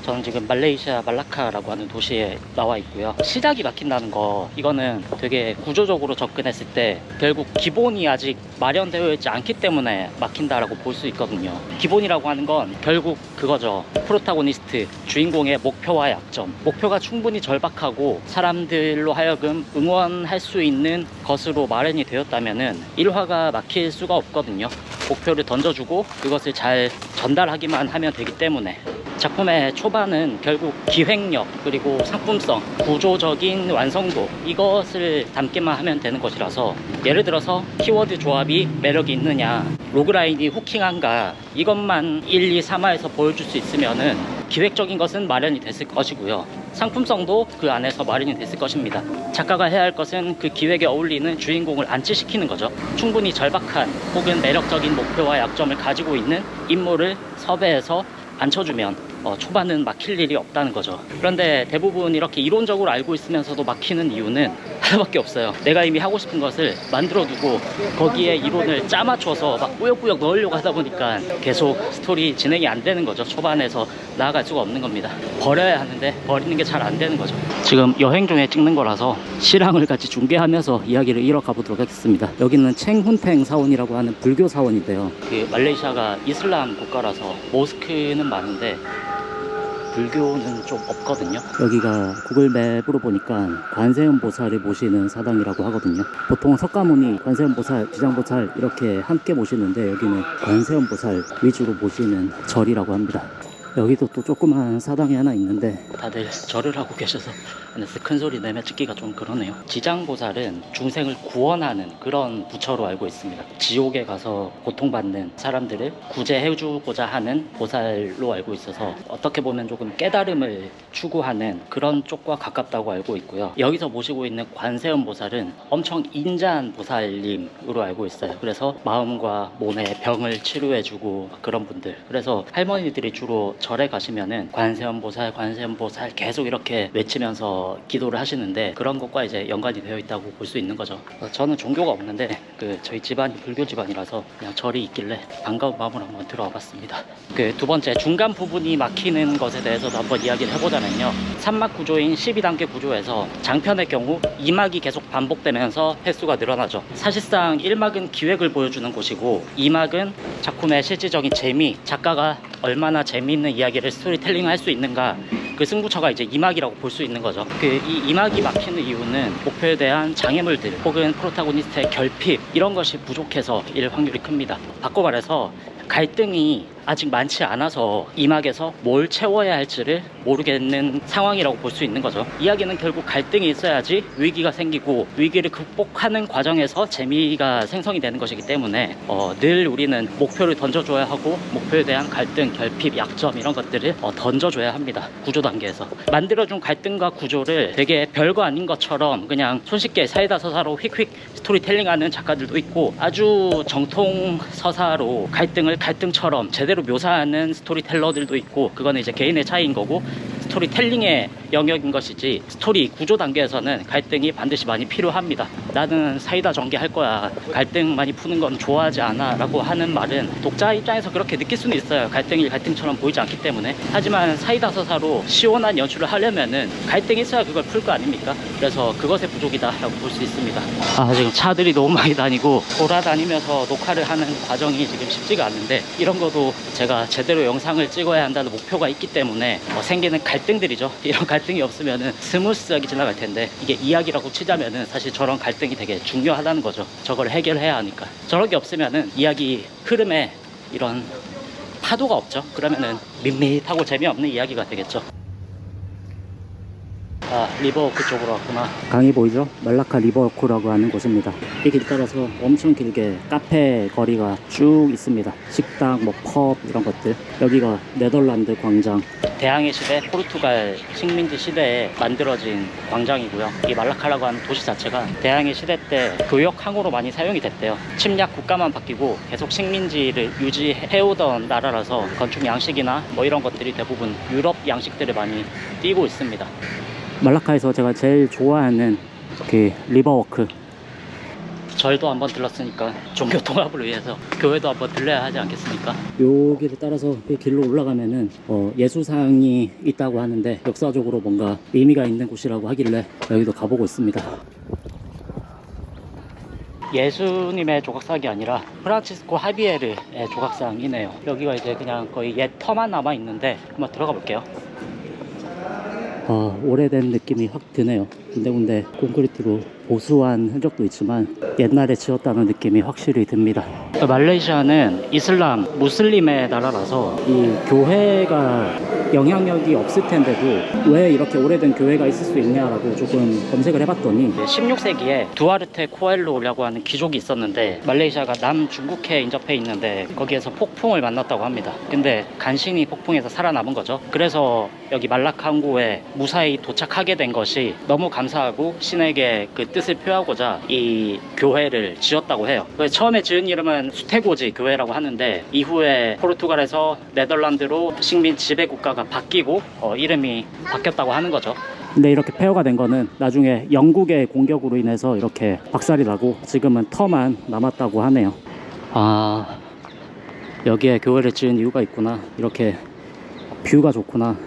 저는 지금 말레이시아 말라카라고 하는 도시에 나와 있고요. 시작이 막힌다는 거, 이거는 되게 구조적으로 접근했을 때 결국 기본이 아직 마련되어 있지 않기 때문에 막힌다라고 볼 수 있거든요. 기본이라고 하는 건 결국 그거죠. 프로타고니스트, 주인공의 목표와 약점. 목표가 충분히 절박하고 사람들로 하여금 응원할 수 있는 것으로 마련이 되었다면은 1화가 막힐 수가 없거든요. 목표를 던져주고 그것을 잘 전달하기만 하면 되기 때문에. 작품의 초반은 결국 기획력, 그리고 상품성, 구조적인 완성도, 이것을 담기만 하면 되는 것이라서, 예를 들어서 키워드 조합이 매력이 있느냐, 로그라인이 후킹한가, 이것만 1, 2, 3화에서 보여줄 수 있으면은 기획적인 것은 마련이 됐을 것이고요. 상품성도 그 안에서 마련이 됐을 것입니다. 작가가 해야 할 것은 그 기획에 어울리는 주인공을 안치시키는 거죠. 충분히 절박한 혹은 매력적인 목표와 약점을 가지고 있는 인물을 섭외해서 앉혀주면 초반은 막힐 일이 없다는 거죠. 그런데 대부분 이렇게 이론적으로 알고 있으면서도 막히는 이유는 하나밖에 없어요. 내가 이미 하고 싶은 것을 만들어두고 거기에 이론을 짜맞춰서 막 꾸역꾸역 넣으려고 하다 보니까 계속 스토리 진행이 안 되는 거죠. 초반에서 나아갈 수가 없는 겁니다. 버려야 하는데 버리는 게 잘 안 되는 거죠. 지금 여행 중에 찍는 거라서 실황을 같이 중계하면서 이야기를 이어가 보도록 하겠습니다. 여기는 챙훈팽 사원이라고 하는 불교 사원인데요. 그 말레이시아가 이슬람 국가라서 모스크는 많은데 불교는 좀 없거든요. 여기가 구글맵으로 보니까 관세음보살을 모시는 사당이라고 하거든요. 보통 석가모니, 관세음보살, 지장보살 이렇게 함께 모시는데 여기는 관세음보살 위주로 모시는 절이라고 합니다. 여기도 또 조그만 사당이 하나 있는데 다들 절을 하고 계셔서 안에서 큰 소리 내며 찍기가 좀 그러네요. 지장보살은 중생을 구원하는 그런 부처로 알고 있습니다. 지옥에 가서 고통받는 사람들을 구제해주고자 하는 보살로 알고 있어서 어떻게 보면 조금 깨달음을 추구하는 그런 쪽과 가깝다고 알고 있고요. 여기서 모시고 있는 관세음보살은 엄청 인자한 보살님으로 알고 있어요. 그래서 마음과 몸의 병을 치료해주고 그런 분들. 그래서 할머니들이 주로 절에 가시면은 관세음보살, 관세음보살 계속 이렇게 외치면서 기도를 하시는데 그런 것과 이제 연관이 되어 있다고 볼 수 있는 거죠. 저는 종교가 없는데 저희 집안이 불교 집안이라서 그냥 절이 있길래 반가운 마음으로 한번 들어와 봤습니다. 두 번째, 중간 부분이 막히는 것에 대해서도 한번 이야기를 해보자면요. 3막 구조인 12단계 구조에서 장편의 경우 2막이 계속 반복되면서 횟수가 늘어나죠. 사실상 1막은 기획을 보여주는 곳이고 2막은 작품의 실질적인 재미, 작가가 얼마나 재미있는 이야기를 스토리텔링 할 수 있는가, 그 승부처가 이제 2막이라고 볼 수 있는 거죠. 이 2막이 막히는 이유는 목표에 대한 장애물들 혹은 프로타고니스트의 결핍, 이런 것이 부족해서일 확률이 큽니다. 바꿔 말해서 갈등이 아직 많지 않아서 2막에서 뭘 채워야 할지를 모르겠는 상황이라고 볼 수 있는 거죠. 이야기는 결국 갈등이 있어야지 위기가 생기고 위기를 극복하는 과정에서 재미가 생성이 되는 것이기 때문에 늘 우리는 목표를 던져줘야 하고 목표에 대한 갈등, 결핍, 약점 이런 것들을 던져줘야 합니다. 구조 단계에서 만들어준 갈등과 구조를 되게 별거 아닌 것처럼 그냥 손쉽게 사이다 서사로 휙휙 스토리텔링하는 작가들도 있고, 아주 정통 서사로 갈등을 갈등처럼 제대로 묘사하는 스토리텔러들도 있고, 그거는 이제 개인의 차이인 거고 스토리텔링의 영역인 것이지, 스토리 구조 단계에서는 갈등이 반드시 많이 필요합니다. 나는 사이다 전개할 거야, 갈등 많이 푸는 건 좋아하지 않아 라고 하는 말은 독자 입장에서 그렇게 느낄 수는 있어요. 갈등이 갈등처럼 보이지 않기 때문에. 하지만 사이다 서사로 시원한 연출을 하려면은 갈등이 있어야 그걸 풀 거 아닙니까? 그래서 그것의 부족이다 라고 볼 수 있습니다. 지금 차들이 너무 많이 다니고 돌아다니면서 녹화를 하는 과정이 지금 쉽지가 않은데, 이런 것도 제가 제대로 영상을 찍어야 한다는 목표가 있기 때문에 생기는 갈등들이죠. 이런 갈등이 없으면은 스무스하게 지나갈 텐데, 이게 이야기라고 치자면은 사실 저런 갈등이 되게 중요하다는 거죠. 저걸 해결해야 하니까. 저런 게 없으면은 이야기 흐름에 이런 파도가 없죠. 그러면은 밋밋하고 재미없는 이야기가 되겠죠. 리버워크 쪽으로 왔구나. 강이 보이죠? 말라카 리버워크라고 하는 곳입니다. 이 길 따라서 엄청 길게 카페 거리가 쭉 있습니다. 식당, 펍 이런 것들. 여기가 네덜란드 광장. 대항해 시대, 포르투갈 식민지 시대에 만들어진 광장이고요. 이 말라카라고 하는 도시 자체가 대항해 시대 때 교역항으로 많이 사용이 됐대요. 침략 국가만 바뀌고 계속 식민지를 유지해오던 나라라서 건축 양식이나 이런 것들이 대부분 유럽 양식들을 많이 띄고 있습니다. 말라카에서 제가 제일 좋아하는 그 리버워크, 절도 한번 들렀으니까 종교 통합을 위해서 교회도 한번 들려야 하지 않겠습니까? 요 길을 따라서 이 길로 올라가면은 예수상이 있다고 하는데 역사적으로 뭔가 의미가 있는 곳이라고 하길래 여기도 가보고 있습니다. 예수님의 조각상이 아니라 프란치스코 하비에르의 조각상이네요. 여기가 이제 그냥 거의 옛 터만 남아 있는데 한번 들어가 볼게요. 오래된 느낌이 확 드네요. 군데군데 콘크리트로 보수한 흔적도 있지만 옛날에 지었다는 느낌이 확실히 듭니다. 말레이시아는 이슬람, 무슬림의 나라라서 이 교회가 영향력이 없을 텐데도 왜 이렇게 오래된 교회가 있을 수 있냐라고 조금 검색을 해봤더니 16세기에 두아르테 코엘로라고 하는 귀족이 있었는데 말레이시아가 남중국해에 인접해 있는데 거기에서 폭풍을 만났다고 합니다. 근데 간신히 폭풍에서 살아남은 거죠. 그래서 여기 말라카 항구에 무사히 도착하게 된 것이 너무 감사하고 신에게 그 뜻을 표하고자 이 교회를 지었다고 해요. 처음에 지은 이름은 수테고지 교회라고 하는데 이후에 포르투갈에서 네덜란드로 식민 지배 국가가 바뀌고 이름이 바뀌었다고 하는 거죠. 근데 이렇게 폐허가 된 거는 나중에 영국의 공격으로 인해서 이렇게 박살이 나고 지금은 터만 남았다고 하네요. 아, 여기에 교회를 지은 이유가 있구나. 이렇게 뷰가 좋구나.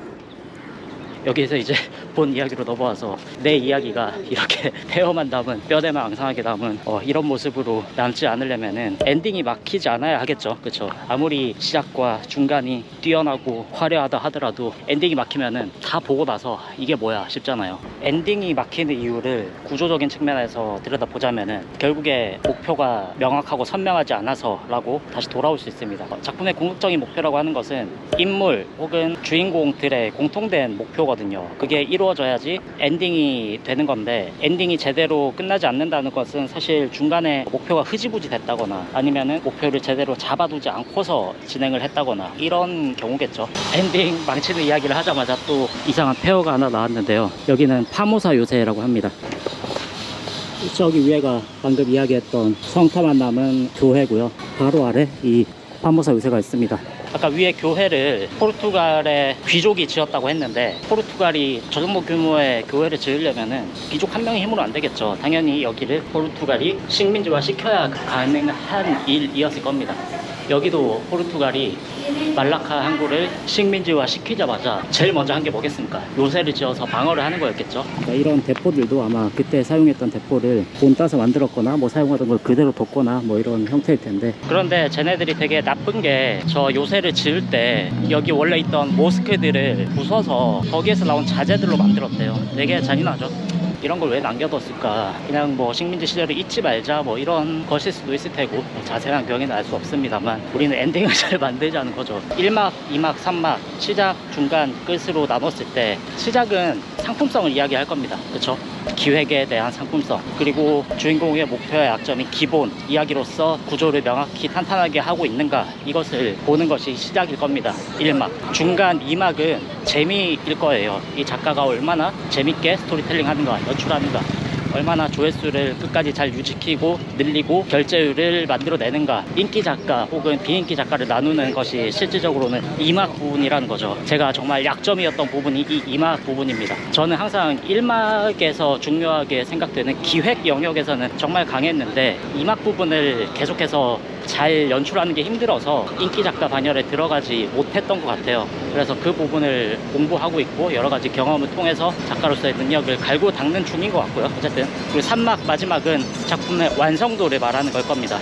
여기에서 이제 본 이야기로 넘어와서 내 이야기가 이렇게 폐허만 남은 뼈대만 앙상하게 남은 이런 모습으로 남지 않으려면은 엔딩이 막히지 않아야 하겠죠. 그쵸? 아무리 시작과 중간이 뛰어나고 화려하다 하더라도 엔딩이 막히면은 다 보고 나서 이게 뭐야 싶잖아요. 엔딩이 막히는 이유를 구조적인 측면에서 들여다보자면은 결국에 목표가 명확하고 선명하지 않아서라고 다시 돌아올 수 있습니다. 작품의 궁극적인 목표라고 하는 것은 인물 혹은 주인공들의 공통된 목표거든요. 그게 이루어져야지 엔딩이 되는 건데 엔딩이 제대로 끝나지 않는다는 것은 사실 중간에 목표가 흐지부지 됐다거나 아니면은 목표를 제대로 잡아두지 않고서 진행을 했다거나 이런 경우겠죠. 엔딩 망치는 이야기를 하자마자 또 이상한 폐허가 하나 나왔는데요. 여기는 파모사 요새라고 합니다. 저기 위에가 방금 이야기했던 성터만 남은 교회고요. 바로 아래 이 파모사 요새가 있습니다. 아까 위에 교회를 포르투갈의 귀족이 지었다고 했는데 포르투갈이 저 정도 규모의 교회를 지으려면은 귀족 한 명의 힘으로 안 되겠죠. 당연히 여기를 포르투갈이 식민지화 시켜야 가능한 일이었을 겁니다. 여기도 포르투갈이 말라카 항구를 식민지화 시키자마자 제일 먼저 한 게 뭐겠습니까? 요새를 지어서 방어를 하는 거였겠죠. 이런 대포들도 아마 그때 사용했던 대포를 본 따서 만들었거나 뭐 사용하던 걸 그대로 뒀거나 뭐 이런 형태일 텐데, 그런데 쟤네들이 되게 나쁜 게 저 요새를 지을 때 여기 원래 있던 모스크들을 부숴서 거기에서 나온 자재들로 만들었대요. 되게 잔인하죠. 이런 걸 왜 남겨뒀을까? 그냥 뭐 식민지 시절을 잊지 말자 뭐 이런 것일 수도 있을 테고 자세한 경위는 알 수 없습니다만 우리는 엔딩을 잘 만들자는 거죠. 1막, 2막, 3막 시작, 중간, 끝으로 나눴을 때 시작은 상품성을 이야기할 겁니다. 그쵸? 기획에 대한 상품성, 그리고 주인공의 목표와 약점이 기본 이야기로서 구조를 명확히 탄탄하게 하고 있는가, 이것을 보는 것이 시작일 겁니다. 1막. 중간 2막은 재미일 거예요. 이 작가가 얼마나 재밌게 스토리텔링 하는가, 연출하는가, 얼마나 조회수를 끝까지 잘 유지키고 늘리고 결제율을 만들어내는가, 인기 작가 혹은 비인기 작가를 나누는 것이 실질적으로는 2막 부분이라는 거죠. 제가 정말 약점이었던 부분이 이 2막 부분입니다. 저는 항상 1막에서 중요하게 생각되는 기획 영역에서는 정말 강했는데 2막 부분을 계속해서 잘 연출하는 게 힘들어서 인기 작가 반열에 들어가지 못했던 것 같아요. 그래서 그 부분을 공부하고 있고 여러 가지 경험을 통해서 작가로서의 능력을 갈고 닦는 중인 것 같고요. 어쨌든 그리고 3막 마지막은 작품의 완성도를 말하는 걸 겁니다.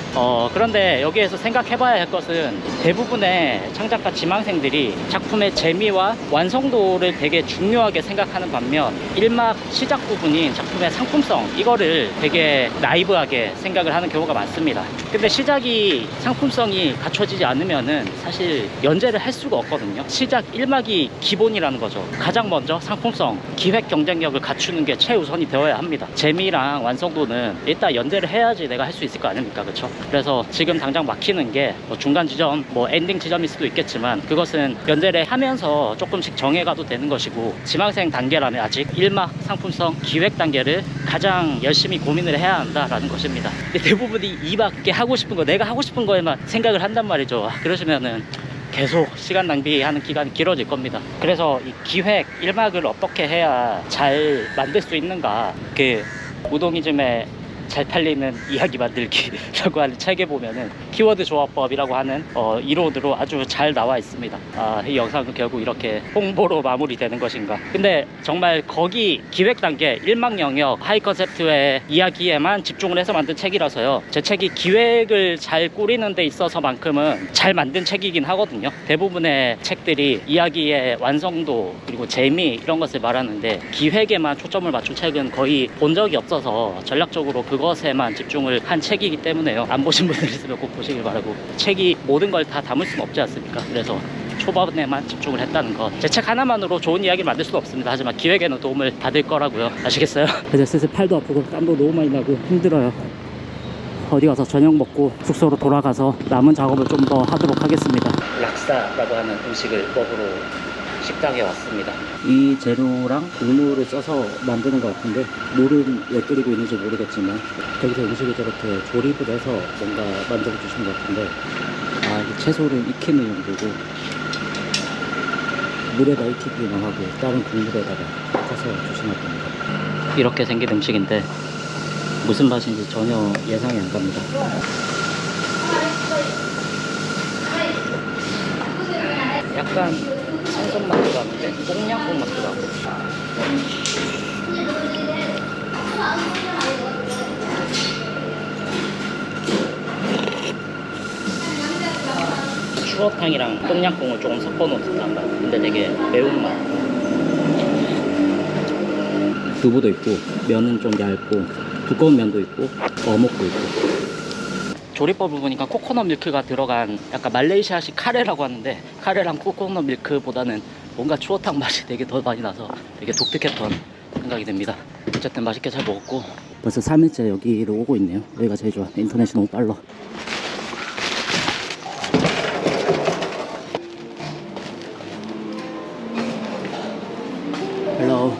그런데 여기에서 생각해봐야 할 것은 대부분의 창작가 지망생들이 작품의 재미와 완성도를 되게 중요하게 생각하는 반면 1막 시작 부분인 작품의 상품성, 이거를 되게 나이브하게 생각을 하는 경우가 많습니다. 근데 시작이 상품성이 갖춰지지 않으면은 사실 연재를 할 수가 없거든요. 시작 1막이 기본이라는 거죠. 가장 먼저 상품성, 기획 경쟁력을 갖추는 게 최우선이 되어야 합니다. 재미랑 완성도는 일단 연재를 해야지 내가 할 수 있을 거 아닙니까? 그쵸? 그래서 지금 당장 막히는 게 뭐 중간 지점, 뭐 엔딩 지점일 수도 있겠지만 그것은 연재를 하면서 조금씩 정해가도 되는 것이고, 지망생 단계라면 아직 1막 상품성 기획 단계를 가장 열심히 고민을 해야 한다라는 것입니다. 근데 대부분이 2막에 하고 싶은 거, 내가 하고 싶은 거에만 생각을 한단 말이죠. 그러시면은 계속 시간 낭비하는 기간이 길어질 겁니다. 그래서 이 기획 1막을 어떻게 해야 잘 만들 수 있는가, 그 우동이즘의 잘 팔리는 이야기 만들기라고 하는 책에 보면은 키워드 조합법이라고 하는 이론으로 아주 잘 나와 있습니다. 이 영상은 결국 이렇게 홍보로 마무리되는 것인가. 근데 정말 거기 기획 단계 1막 영역 하이 컨셉트의 이야기에만 집중을 해서 만든 책이라서요. 제 책이 기획을 잘 꾸리는 데 있어서만큼은 잘 만든 책이긴 하거든요. 대부분의 책들이 이야기의 완성도 그리고 재미 이런 것을 말하는데 기획에만 초점을 맞춘 책은 거의 본 적이 없어서 전략적으로 그것에만 집중을 한 책이기 때문에요. 안 보신 분들 있으면 꼭 보시길 바라고. 책이 모든 걸 다 담을 수는 없지 않습니까? 그래서 초반에만 집중을 했다는 것. 제 책 하나만으로 좋은 이야기를 만들 수는 없습니다. 하지만 기획에는 도움을 받을 거라고요. 아시겠어요? 이제 슬슬 팔도 아프고 땀도 너무 많이 나고 힘들어요. 어디 가서 저녁 먹고 숙소로 돌아가서 남은 작업을 좀 더 하도록 하겠습니다. 락사라고 하는 음식을 먹으러 식당에 왔습니다. 이 재료랑 국물을 써서 만드는 것 같은데 물은 왜 끓이고 있는지 모르겠지만 여기서 음식을 저렇게 조립을 해서 뭔가 만들어 주시는 것 같은데 이게 채소를 익히는 용도고 물에다 익히기만 하고 다른 국물에다가 섞어서 주시나 봅니다. 이렇게 생긴 음식인데 무슨 맛인지 전혀 예상이 안 갑니다. 약간 생선 맛도 나는데 꽁냥꿍 맛도 나고. 추어탕이랑 꽁냥꿍을 조금 섞어놓은 듯한 맛. 근데 되게 매운맛. 두부도 있고 면은 좀 얇고 두꺼운 면도 있고 어묵도 있고. 조리법을 보니까 코코넛 밀크가 들어간 약간 말레이시아식 카레라고 하는데 카레랑 코코넛 밀크보다는 뭔가 추어탕 맛이 되게 더 많이 나서 되게 독특했던 생각이 듭니다. 어쨌든 맛있게 잘 먹었고 벌써 3일째 여기를 오고 있네요. 여기가 제일 좋아. 인터넷이 너무 빨라. 헬로.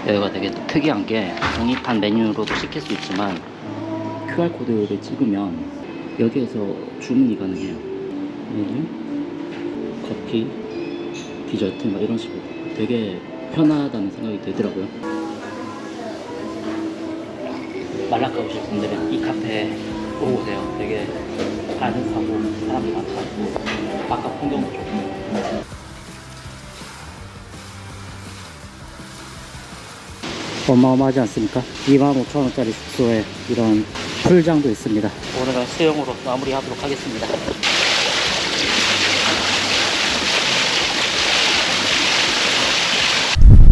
여기가 되게 특이한 게 종이판 메뉴로도 시킬 수 있지만 QR코드를 찍으면 여기에서 주문이 가능해요. 메뉴, 커피, 디저트 막 이런 식으로 되게 편하다는 생각이 들더라고요. 말라카 오실 분들은 이 카페에 오고 오세요. 되게 아늑하고 사람이 많고 바깥 풍경도 좋고. 어마어마하지 않습니까? 25,000원짜리 숙소에 이런 풀장도 있습니다. 오늘은 수영으로 마무리하도록 하겠습니다.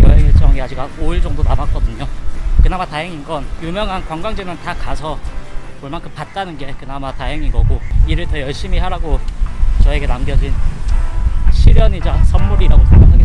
여행 일정이 아직 5일 정도 남았거든요. 그나마 다행인 건 유명한 관광지는 다 가서 볼 만큼 봤다는 게 그나마 다행인 거고, 일을 더 열심히 하라고 저에게 남겨진 시련이자 선물이라고 생각하겠습니다.